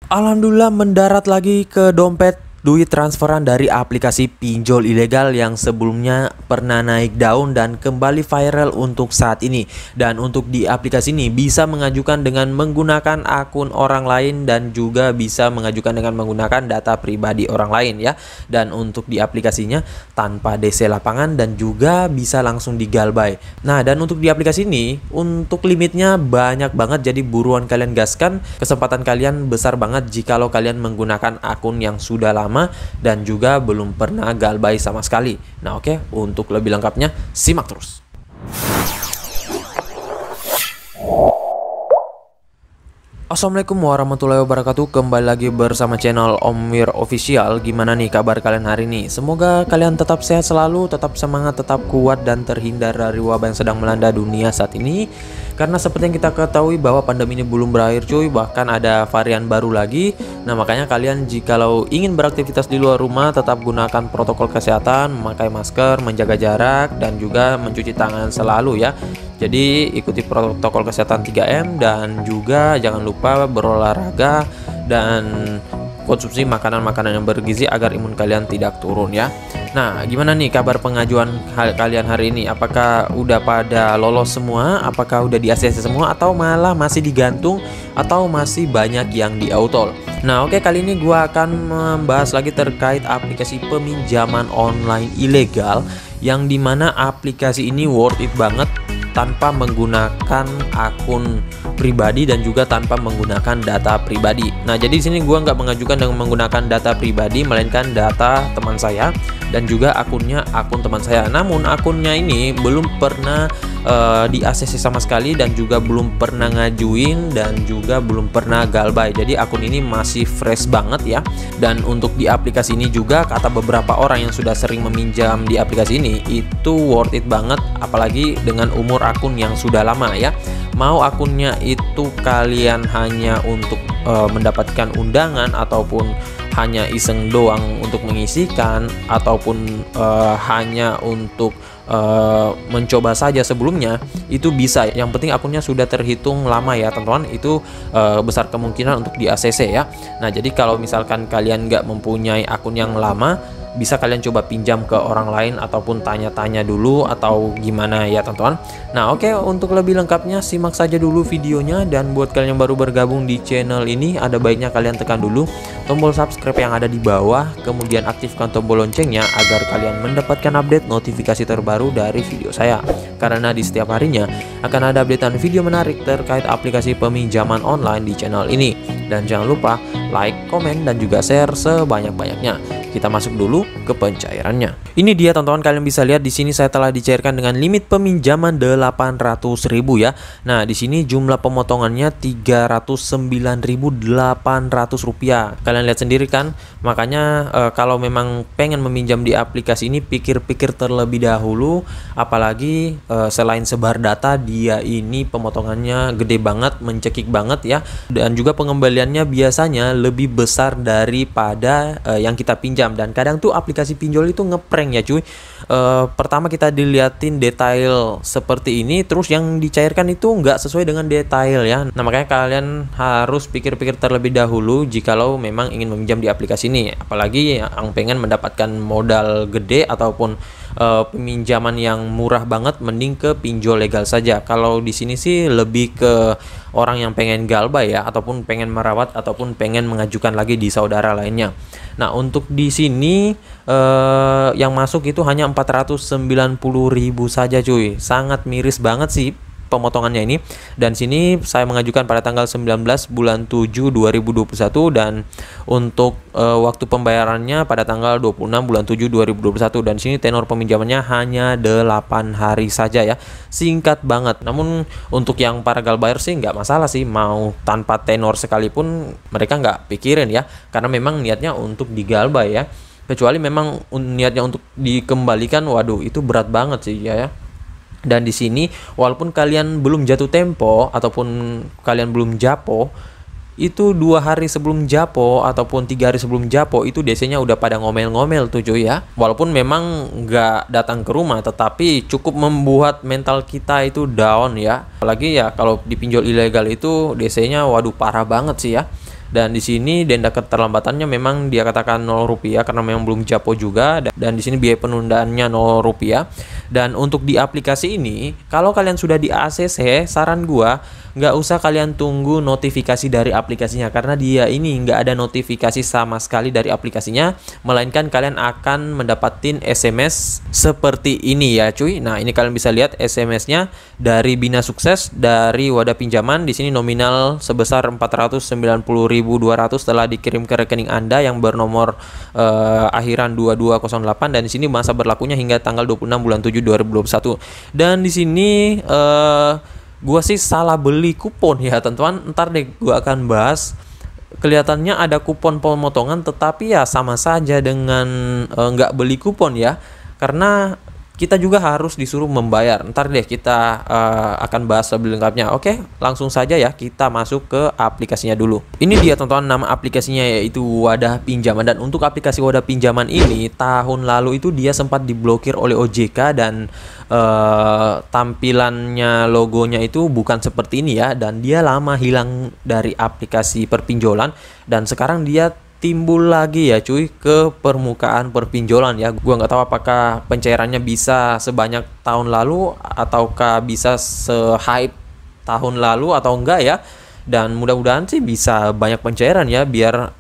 Alhamdulillah mendarat lagi ke dompet duit transferan dari aplikasi pinjol ilegal yang sebelumnya pernah naik daun dan kembali viral untuk saat ini. Dan untuk di aplikasi ini bisa mengajukan dengan menggunakan akun orang lain dan juga bisa mengajukan dengan menggunakan data pribadi orang lain ya. Dan untuk di aplikasinya tanpa DC lapangan dan juga bisa langsung digalbay. Nah, dan untuk di aplikasi ini untuk limitnya banyak banget, jadi buruan kalian gaskan. Kesempatan kalian besar banget jikalau kalian menggunakan akun yang sudah lama dan juga belum pernah galbay sama sekali. Nah oke, untuk lebih lengkapnya simak terus. Assalamualaikum warahmatullahi wabarakatuh. Kembali lagi bersama channel Om Wir Official. Gimana nih kabar kalian hari ini? Semoga kalian tetap sehat selalu, tetap semangat, tetap kuat, dan terhindar dari wabah yang sedang melanda dunia saat ini. Karena seperti yang kita ketahui bahwa pandemi ini belum berakhir cuy, bahkan ada varian baru lagi. Nah makanya kalian jikalau ingin beraktivitas di luar rumah, tetap gunakan protokol kesehatan, memakai masker, menjaga jarak, dan juga mencuci tangan selalu ya. Jadi ikuti protokol kesehatan 3M dan juga jangan lupa berolahraga dan konsumsi makanan-makanan yang bergizi agar imun kalian tidak turun ya. Nah, gimana nih kabar pengajuan kalian hari ini? Apakah udah pada lolos semua? Apakah udah di ACC semua? Atau malah masih digantung? Atau masih banyak yang di autol? Nah, oke, kali ini gua akan membahas lagi terkait aplikasi peminjaman online ilegal yang dimana aplikasi ini worth it banget tanpa menggunakan akun pribadi dan juga tanpa menggunakan data pribadi. Nah, jadi di sini gua nggak mengajukan dengan menggunakan data pribadi, melainkan data teman saya dan juga akunnya akun teman saya. Namun akunnya ini belum pernah di ACC sama sekali dan juga belum pernah ngajuin dan juga belum pernah galbay. Jadi akun ini masih fresh banget ya. Dan untuk di aplikasi ini juga kata beberapa orang yang sudah sering meminjam di aplikasi ini itu worth it banget, apalagi dengan umur akun yang sudah lama ya. Mau akunnya itu kalian hanya untuk mendapatkan undangan ataupun hanya iseng doang untuk mengisikan ataupun hanya untuk mencoba saja sebelumnya, itu bisa. Yang penting akunnya sudah terhitung lama ya teman-teman. Itu besar kemungkinan untuk di ACC ya. Nah jadi kalau misalkan kalian nggak mempunyai akun yang lama, bisa kalian coba pinjam ke orang lain ataupun tanya-tanya dulu atau gimana ya teman-teman. Nah oke, untuk lebih lengkapnya simak saja dulu videonya. Dan buat kalian yang baru bergabung di channel ini, ada baiknya kalian tekan dulu tombol subscribe yang ada di bawah, kemudian aktifkan tombol loncengnya agar kalian mendapatkan update notifikasi terbaru dari video saya. Karena di setiap harinya akan ada updatean video menarik terkait aplikasi peminjaman online di channel ini. Dan jangan lupa like, komen, dan juga share sebanyak-banyaknya. Kita masuk dulu ke pencairannya. Ini dia teman-teman, kalian bisa lihat di sini saya telah dicairkan dengan limit peminjaman 800.000 ya. Nah, di sini jumlah pemotongannya 309.800 rupiah. Kalian lihat sendiri kan? Makanya kalau memang pengen meminjam di aplikasi ini, pikir-pikir terlebih dahulu. Apalagi selain sebar data, dia ini pemotongannya gede banget, mencekik banget ya. Dan juga pengembaliannya biasanya lebih besar daripada yang kita pinjam. Dan kadang tuh aplikasi pinjol itu ngeprank ya cuy. Pertama kita diliatin detail seperti ini, terus yang dicairkan itu nggak sesuai dengan detail ya. Nah makanya kalian harus pikir-pikir terlebih dahulu jikalau memang ingin meminjam di aplikasi ini. Apalagi yang pengen mendapatkan modal gede ataupun peminjaman yang murah banget, mending ke pinjol legal saja. Kalau di sini sih lebih ke orang yang pengen galbay ya, ataupun pengen merawat ataupun pengen mengajukan lagi di saudara lainnya. Nah untuk di sini yang masuk itu hanya 490.000 saja cuy. Sangat miris banget sih pemotongannya ini. Dan sini saya mengajukan pada tanggal 19 bulan 7 2021 dan untuk waktu pembayarannya pada tanggal 26 bulan 7 2021. Dan sini tenor peminjamannya hanya 8 hari saja ya. Singkat banget. Namun untuk yang para galbayer sih nggak masalah sih, mau tanpa tenor sekalipun mereka nggak pikirin ya, karena memang niatnya untuk digalbay ya. Kecuali memang niatnya untuk dikembalikan, waduh itu berat banget sih ya. Dan di sini walaupun kalian belum jatuh tempo ataupun kalian belum japo, itu 2 hari sebelum japo ataupun 3 hari sebelum japo itu DC-nya udah pada ngomel-ngomel tuh cuy ya. Walaupun memang nggak datang ke rumah, tetapi cukup membuat mental kita itu down ya. Apalagi ya kalau di pinjol ilegal itu DC-nya waduh parah banget sih ya. Dan di sini denda keterlambatannya memang dia katakan Rp0 karena memang belum japo juga, dan di sini biaya penundaannya Rp0. Dan untuk di aplikasi ini, kalau kalian sudah di ACC, saran gua nggak usah kalian tunggu notifikasi dari aplikasinya, karena dia ini nggak ada notifikasi sama sekali dari aplikasinya, melainkan kalian akan mendapatkan SMS seperti ini ya cuy. Nah, ini kalian bisa lihat SMS-nya dari Bina Sukses, dari wadah pinjaman. Di sini nominal sebesar 490.200 telah dikirim ke rekening Anda yang bernomor akhiran 2208, dan di sini masa berlakunya hingga tanggal 26 bulan 7 2021. Dan di sini gua sih salah beli kupon ya teman-teman. Ntar deh gua akan bahas. Kelihatannya ada kupon pemotongan, tetapi ya sama saja dengan nggak beli kupon ya, karena kita juga harus disuruh membayar. Ntar deh kita akan bahas lebih lengkapnya. Oke, langsung saja ya kita masuk ke aplikasinya dulu. Ini dia teman-teman, nama aplikasinya yaitu Wadah Pinjaman. Dan untuk aplikasi Wadah Pinjaman ini tahun lalu itu dia sempat diblokir oleh OJK, dan tampilannya, logonya itu bukan seperti ini ya, dan dia lama hilang dari aplikasi perpinjolan, dan sekarang dia timbul lagi ya cuy ke permukaan perpinjolan ya. Gua nggak tahu apakah pencairannya bisa sebanyak tahun lalu ataukah bisa se-hype tahun lalu atau enggak ya, dan mudah-mudahan sih bisa banyak pencairan ya, biar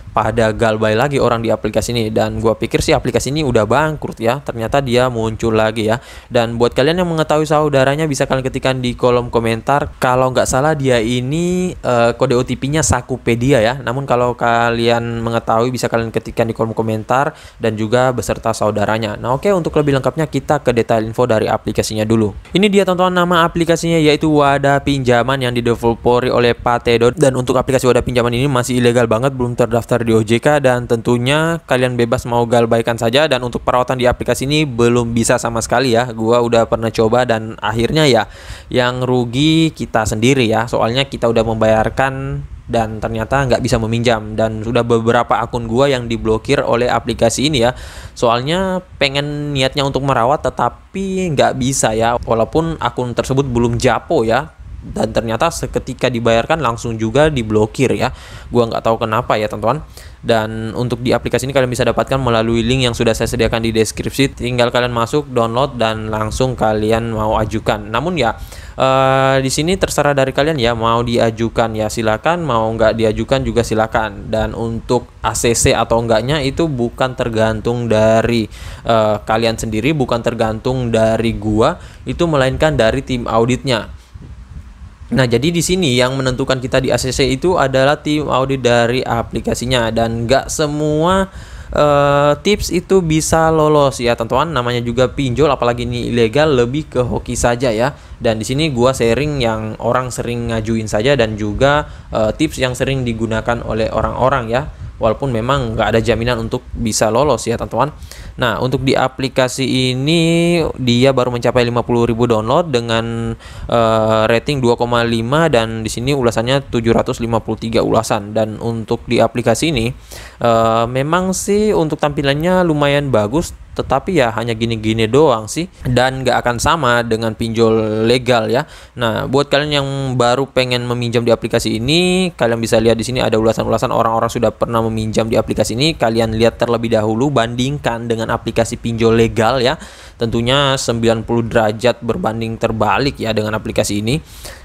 pada galbay lagi orang di aplikasi ini. Dan gua pikir sih aplikasi ini udah bangkrut ya, ternyata dia muncul lagi ya. Dan buat kalian yang mengetahui saudaranya, bisa kalian ketikkan di kolom komentar. Kalau nggak salah dia ini kode OTP-nya Sakupedia ya. Namun kalau kalian mengetahui bisa kalian ketikkan di kolom komentar, dan juga beserta saudaranya. Nah oke, untuk lebih lengkapnya kita ke detail info dari aplikasinya dulu. Ini dia teman-teman, nama aplikasinya yaitu Wadah Pinjaman yang dideveloperi oleh Patedo. Dan untuk aplikasi Wadah Pinjaman ini masih ilegal banget, belum terdaftar di OJK, dan tentunya kalian bebas mau galbaikan saja. Dan untuk perawatan di aplikasi ini belum bisa sama sekali ya. Gua udah pernah coba, dan akhirnya ya yang rugi kita sendiri ya, soalnya kita udah membayarkan dan ternyata nggak bisa meminjam. Dan sudah beberapa akun gua yang diblokir oleh aplikasi ini ya, soalnya pengen niatnya untuk merawat tetapi nggak bisa ya, walaupun akun tersebut belum japo ya, dan ternyata seketika dibayarkan langsung juga diblokir ya. Gua nggak tahu kenapa ya teman-teman. Dan untuk di aplikasi ini kalian bisa dapatkan melalui link yang sudah saya sediakan di deskripsi. Tinggal kalian masuk, download, dan langsung kalian mau ajukan. Namun ya di sini terserah dari kalian ya, mau diajukan ya silakan, mau nggak diajukan juga silakan. Dan untuk ACC atau enggaknya itu bukan tergantung dari kalian sendiri, bukan tergantung dari gua, itu melainkan dari tim auditnya. Nah, jadi di sini yang menentukan kita di ACC itu adalah tim audit dari aplikasinya, dan nggak semua tips itu bisa lolos ya teman-teman. Namanya juga pinjol, apalagi ini ilegal, lebih ke hoki saja ya. Dan di sini gua sharing yang orang sering ngajuin saja, dan juga tips yang sering digunakan oleh orang-orang ya, walaupun memang nggak ada jaminan untuk bisa lolos ya teman-teman. Nah, untuk di aplikasi ini dia baru mencapai 50.000 download dengan rating 2,5, dan di sini ulasannya 753 ulasan. Dan untuk di aplikasi ini memang sih untuk tampilannya lumayan bagus, tetapi ya hanya gini-gini doang sih, dan nggak akan sama dengan pinjol legal ya. Nah, buat kalian yang baru pengen meminjam di aplikasi ini, kalian bisa lihat di sini ada ulasan-ulasan orang-orang sudah pernah meminjam di aplikasi ini. Kalian lihat terlebih dahulu, bandingkan dengan aplikasi pinjol legal ya. Tentunya 90 derajat berbanding terbalik ya dengan aplikasi ini,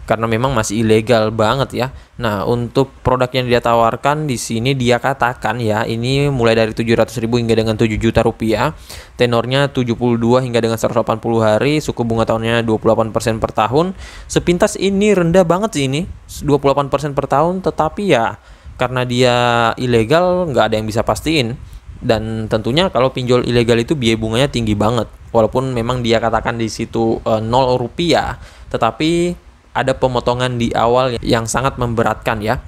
karena memang masih ilegal banget ya. Nah, untuk produk yang dia tawarkan di sini dia katakan ya, ini mulai dari 700.000 hingga dengan 7 juta rupiah. Tenornya 72 hingga dengan 180 hari, suku bunga tahunnya 28% per tahun. Sepintas ini rendah banget sih ini, 28% per tahun, tetapi ya karena dia ilegal nggak ada yang bisa pastiin. Dan tentunya kalau pinjol ilegal itu biaya bunganya tinggi banget. Walaupun memang dia katakan di situ 0 rupiah, tetapi ada pemotongan di awal yang sangat memberatkan ya.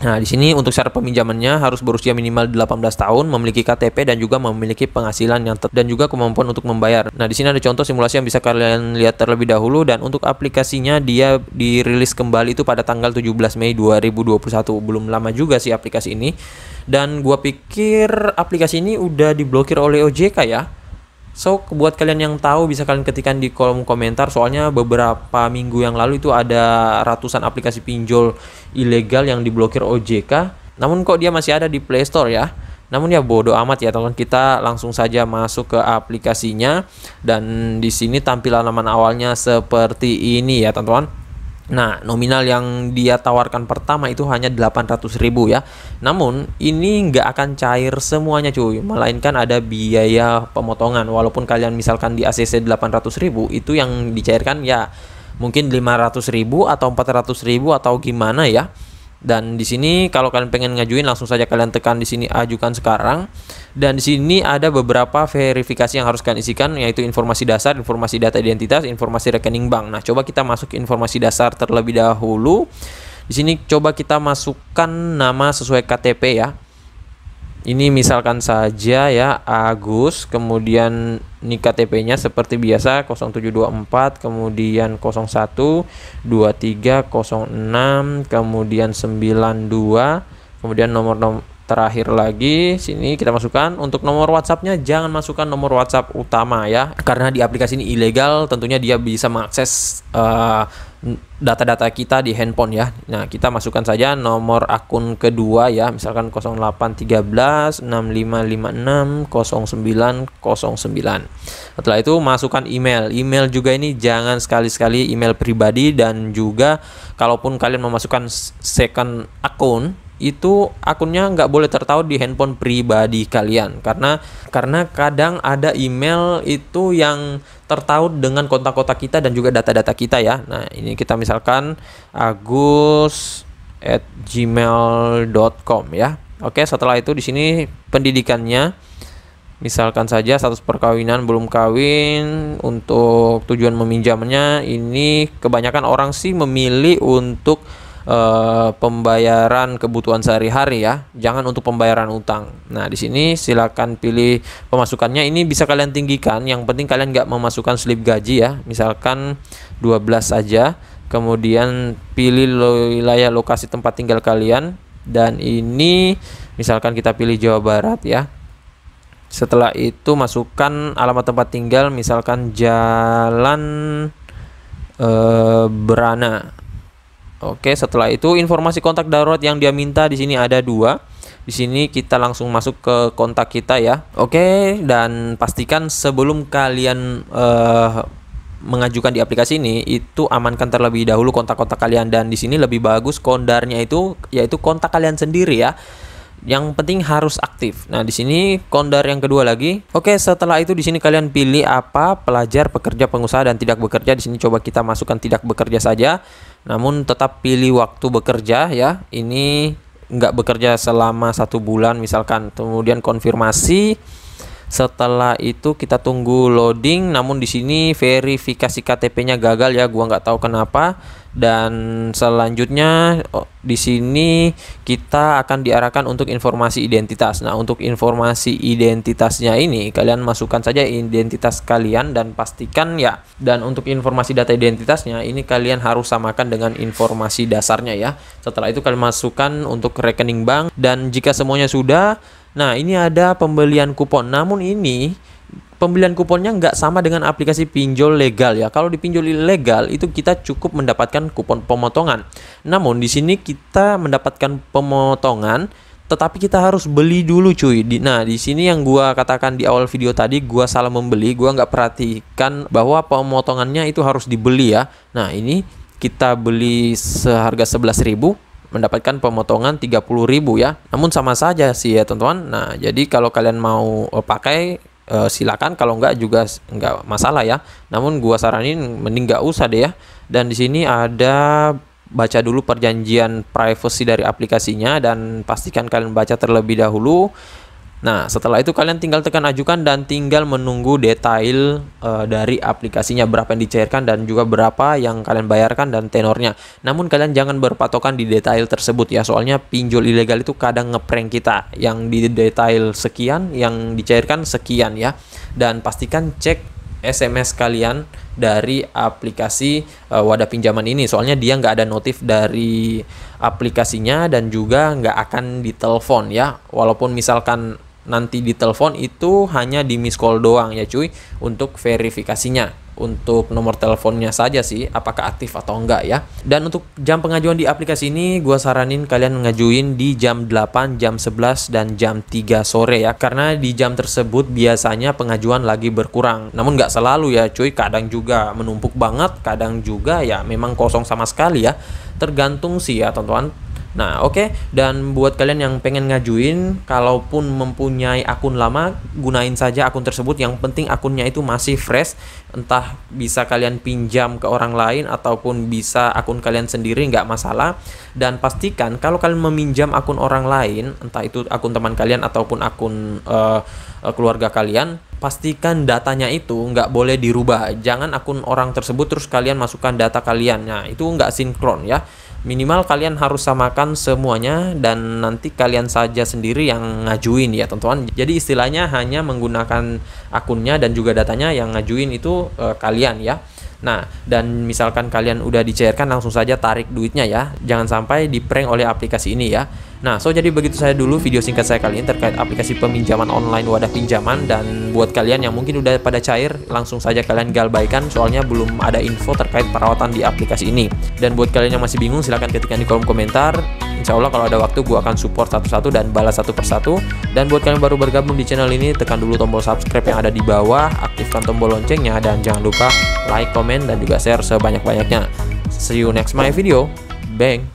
Nah, di sini untuk syarat peminjamannya harus berusia minimal 18 tahun, memiliki KTP, dan juga memiliki penghasilan yang dan juga kemampuan untuk membayar. Nah, di sini ada contoh simulasi yang bisa kalian lihat terlebih dahulu. Dan untuk aplikasinya dia dirilis kembali itu pada tanggal 17 Mei 2021. Belum lama juga sih aplikasi ini. Dan gua pikir aplikasi ini udah diblokir oleh OJK ya. So, buat kalian yang tahu bisa kalian ketikkan di kolom komentar, soalnya beberapa minggu yang lalu itu ada ratusan aplikasi pinjol ilegal yang diblokir OJK. Namun kok dia masih ada di Play Store ya. Namun ya bodo amat ya teman, kita langsung saja masuk ke aplikasinya, dan di sini tampilan halaman awalnya seperti ini ya teman-teman. Nah, nominal yang dia tawarkan pertama itu hanya 800.000 ya. Namun ini nggak akan cair semuanya cuy, melainkan ada biaya pemotongan. Walaupun kalian misalkan di ACC 800.000, itu yang dicairkan ya mungkin 500.000 atau 400.000 atau gimana ya. Dan di sini kalau kalian pengen ngajuin, langsung saja kalian tekan di sini ajukan sekarang. Dan di sini ada beberapa verifikasi yang harus kalian isikan, yaitu informasi dasar, informasi data identitas, informasi rekening bank. Nah, coba kita masuk informasi dasar terlebih dahulu. Di sini coba kita masukkan nama sesuai KTP ya. Ini misalkan saja ya Agus, kemudian nik KTP-nya seperti biasa 0724, kemudian 01 23 06, kemudian 92, kemudian nomor terakhir lagi sini kita masukkan. Untuk nomor WhatsApp-nya jangan masukkan nomor WhatsApp utama ya, karena di aplikasi ini ilegal, tentunya dia bisa mengakses data-data kita di handphone ya. Nah, kita masukkan saja nomor akun kedua ya, misalkan 0813 6556 0909. Setelah itu masukkan email. Email juga ini jangan sekali-sekali email pribadi, dan juga kalaupun kalian memasukkan second akun, itu akunnya nggak boleh tertaut di handphone pribadi kalian, karena kadang ada email itu yang tertaut dengan kontak-kontak kita dan juga data-data kita ya. Nah, ini kita misalkan agus@gmail.com ya. Oke, setelah itu di sini pendidikannya, misalkan saja status perkawinan belum kawin. Untuk tujuan meminjamnya, ini kebanyakan orang sih memilih untuk pembayaran kebutuhan sehari-hari ya, jangan untuk pembayaran utang. Nah, di sini silakan pilih pemasukannya, ini bisa kalian tinggikan, yang penting kalian nggak memasukkan slip gaji ya, misalkan 12 saja. Kemudian pilih wilayah lokasi tempat tinggal kalian, dan ini misalkan kita pilih Jawa Barat ya. Setelah itu masukkan alamat tempat tinggal, misalkan Jalan Berana. Oke, setelah itu informasi kontak darurat yang dia minta di sini ada 2. Di sini kita langsung masuk ke kontak kita ya. Oke, dan pastikan sebelum kalian mengajukan di aplikasi ini, itu amankan terlebih dahulu kontak-kontak kalian, dan di sini lebih bagus kondarnya itu yaitu kontak kalian sendiri ya. Yang penting harus aktif. Nah, di sini kondar yang kedua lagi. Oke, setelah itu di sini kalian pilih apa, pelajar, pekerja, pengusaha, dan tidak bekerja. Di sini coba kita masukkan tidak bekerja saja. Namun tetap pilih waktu bekerja ya. Ini nggak bekerja selama 1 bulan misalkan. Kemudian konfirmasi. Setelah itu kita tunggu loading. Namun di sini verifikasi KTP-nya gagal ya, gua nggak tahu kenapa. Dan selanjutnya di sini kita akan diarahkan untuk informasi identitas. Nah, untuk informasi identitasnya ini kalian masukkan saja identitas kalian dan pastikan ya. Dan untuk informasi data identitasnya ini kalian harus samakan dengan informasi dasarnya ya. Setelah itu kalian masukkan untuk rekening bank, dan jika semuanya sudah, nah ini ada pembelian kupon. Namun ini pembelian kuponnya nggak sama dengan aplikasi pinjol legal ya. Kalau di pinjol ilegal itu kita cukup mendapatkan kupon pemotongan. Namun di sini kita mendapatkan pemotongan, tetapi kita harus beli dulu cuy. Nah, di sini yang gua katakan di awal video tadi, gua salah membeli, gua nggak perhatikan bahwa pemotongannya itu harus dibeli ya. Nah, ini kita beli seharga 11.000, mendapatkan pemotongan 30.000 ya. Namun sama saja sih ya teman-teman. Nah, jadi kalau kalian mau pakai silakan, kalau enggak juga enggak masalah ya. Namun gua saranin mending enggak usah deh ya. Dan di sini ada baca dulu perjanjian privacy dari aplikasinya, dan pastikan kalian baca terlebih dahulu. Nah, setelah itu kalian tinggal tekan ajukan dan tinggal menunggu detail dari aplikasinya, berapa yang dicairkan dan juga berapa yang kalian bayarkan dan tenornya. Namun kalian jangan berpatokan di detail tersebut ya, soalnya pinjol ilegal itu kadang ngeprank kita, yang di detail sekian, yang dicairkan sekian ya. Dan pastikan cek SMS kalian dari aplikasi wadah pinjaman ini, soalnya dia nggak ada notif dari aplikasinya dan juga nggak akan ditelepon ya. Walaupun misalkan nanti di telepon itu hanya di miss call doang ya cuy, untuk verifikasinya. Untuk nomor teleponnya saja sih, apakah aktif atau enggak ya. Dan untuk jam pengajuan di aplikasi ini, gua saranin kalian ngajuin di jam 8, jam 11, dan jam 3 sore ya. Karena di jam tersebut biasanya pengajuan lagi berkurang. Namun nggak selalu ya cuy, kadang juga menumpuk banget, kadang juga ya memang kosong sama sekali ya. Tergantung sih ya teman-teman. Nah oke. Dan buat kalian yang pengen ngajuin, kalaupun mempunyai akun lama, gunain saja akun tersebut. Yang penting akunnya itu masih fresh. Entah bisa kalian pinjam ke orang lain ataupun bisa akun kalian sendiri, nggak masalah. Dan pastikan kalau kalian meminjam akun orang lain, entah itu akun teman kalian ataupun akun keluarga kalian, pastikan datanya itu nggak boleh dirubah. Jangan akun orang tersebut terus kalian masukkan data kalian. Nah itu nggak sinkron ya. Minimal kalian harus samakan semuanya dan nanti kalian saja sendiri yang ngajuin ya teman-teman. Jadi istilahnya hanya menggunakan akunnya dan juga datanya, yang ngajuin itu kalian ya. Nah, dan misalkan kalian udah dicairkan, langsung saja tarik duitnya ya. Jangan sampai di-prank oleh aplikasi ini ya. Nah, jadi begitu saya dulu video singkat saya kali ini terkait aplikasi peminjaman online Wadah Pinjaman. Dan buat kalian yang mungkin udah pada cair, langsung saja kalian galbaikan, soalnya belum ada info terkait perawatan di aplikasi ini. Dan buat kalian yang masih bingung, silahkan ketikkan di kolom komentar. Insya Allah kalau ada waktu gue akan support satu-satu dan balas satu persatu. Dan buat kalian baru bergabung di channel ini, tekan dulu tombol subscribe yang ada di bawah, aktifkan tombol loncengnya, dan jangan lupa like, komen, dan juga share sebanyak-banyaknya. See you next my video. Bang.